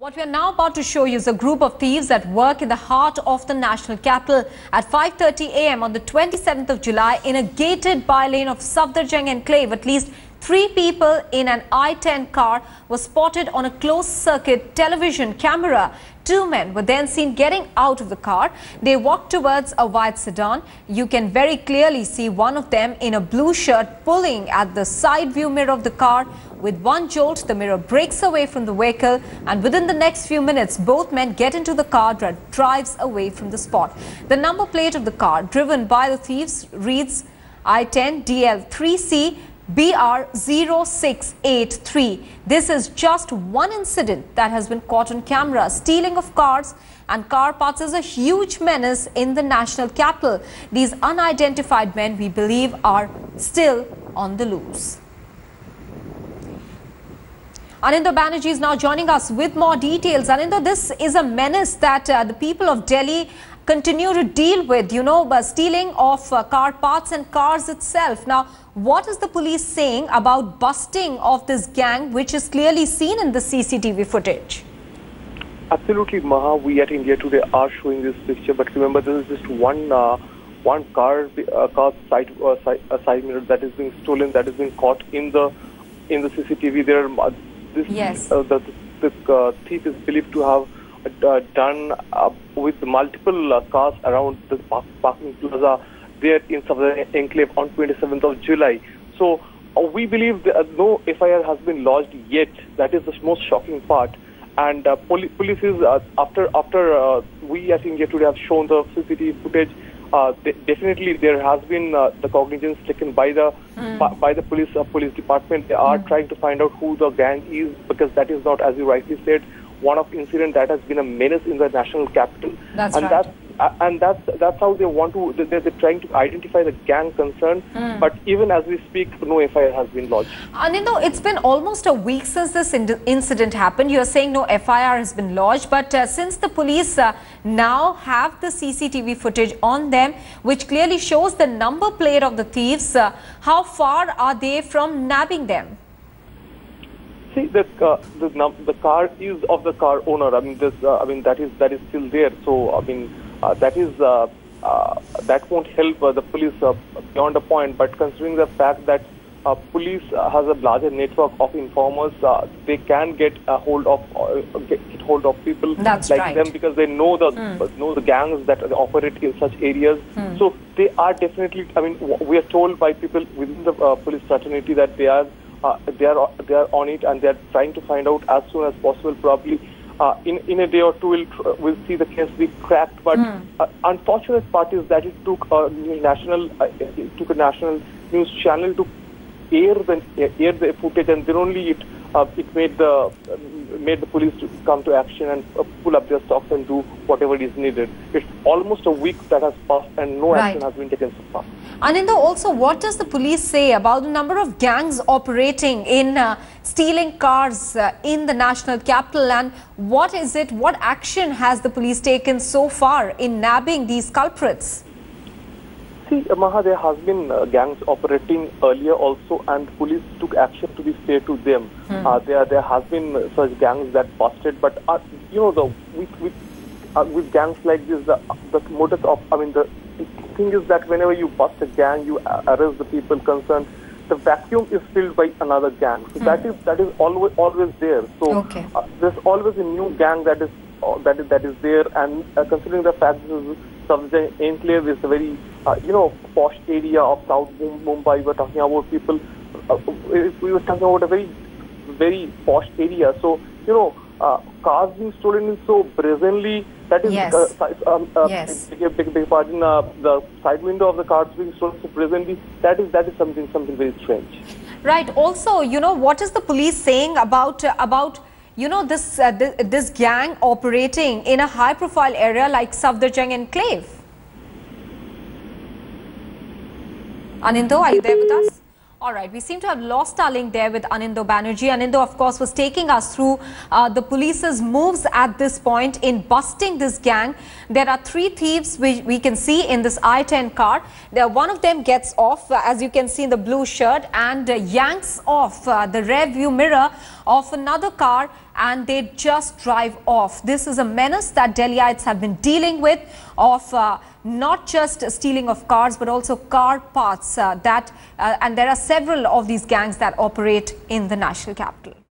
What we are now about to show you is a group of thieves at work in the heart of the national capital at 5:30 a.m. on the 27th of July in a gated by-lane of Safdarjung enclave. At least 3 people in an I-10 car were spotted on a closed-circuit television camera. 2 men were then seen getting out of the car. They walked towards a white sedan. You can very clearly see one of them in a blue shirt pulling at the side view mirror of the car. With one jolt, the mirror breaks away from the vehicle, and within the next few minutes, both men get into the car that drives away from the spot. The number plate of the car driven by the thieves reads I-10 DL3C BR0683. This is just one incident that has been caught on camera. Stealing of cars and car parts is a huge menace in the national capital. These unidentified men, we believe, are still on the loose. Anindo Banerjee is now joining us with more details. Anindo, this is a menace that the people of Delhi continue to deal with, stealing of car parts and cars itself. Now, what is the police saying about busting of this gang, which is clearly seen in the CCTV footage? Absolutely, Maha. We at India Today are showing this picture, but remember, this is just one car side mirror that is being stolen, that is being caught in the CCTV. There are the thief is believed to have done with multiple cars around the parking plaza there in Safdarjung enclave on 27th of July. So we believe that no FIR has been lodged yet. That is the most shocking part. And police is after we at India Today have shown the CCTV footage. Definitely there has been the cognizance taken by the police department. They are trying to find out who the gang is, because that is not, as you rightly said, one of incident that has been a menace in the national capital. That's how they want to. They're trying to identify the gang concerned. But even as we speak, no FIR has been lodged. Anindo, it's been almost a week since this incident happened. You are saying no FIR has been lodged, but since the police now have the CCTV footage on them, which clearly shows the number plate of the thieves, how far are they from nabbing them? See, the car is of the car owner. I mean, that is still there. So that won't help the police beyond a point. But considering the fact that police has a larger network of informers, they can get a hold of people them, because they know the gangs that operate in such areas. So they are definitely. I mean, we are told by people within the police fraternity that they are on it, and they are trying to find out as soon as possible. Probably in a day or two we'll see the case be cracked. But unfortunate part is that it took a national news channel to air the footage, and then only it made the police to come to action and pull up their stocks and do whatever is needed. It's almost a week that has passed and no action has been taken so far. Anindo, also, what does the police say about the number of gangs operating in stealing cars in the national capital, and what action has the police taken so far in nabbing these culprits? See, Maha, there has been gangs operating earlier also, and police took action to be fair to them. There has been such gangs that busted, but with gangs like this, the modus of the thing is that whenever you bust a gang, you arrest the people concerned. The vacuum is filled by another gang. So that is always there. So there's always a new gang that is there, and considering the fact that Safdarjung enclave is a very posh area of South Mumbai. We're talking about people. We were talking about a very, very posh area. So cars being stolen in so brazenly. That is big pardon. The side window of the cars being stolen so brazenly. That is something very strange. Right. Also, what is the police saying about this gang operating in a high-profile area like Safdarjung enclave? Anindo, are you there with us? All right, we seem to have lost our link there with Anindo Banerjee. Anindo, of course, was taking us through the police's moves at this point in busting this gang. There are 3 thieves we can see in this I-10 car. One of them gets off, as you can see in the blue shirt, and yanks off the rear view mirror of another car and they just drive off. This is a menace that Delhiites have been dealing with, of not just stealing of cars but also car parts and there are several of these gangs that operate in the national capital.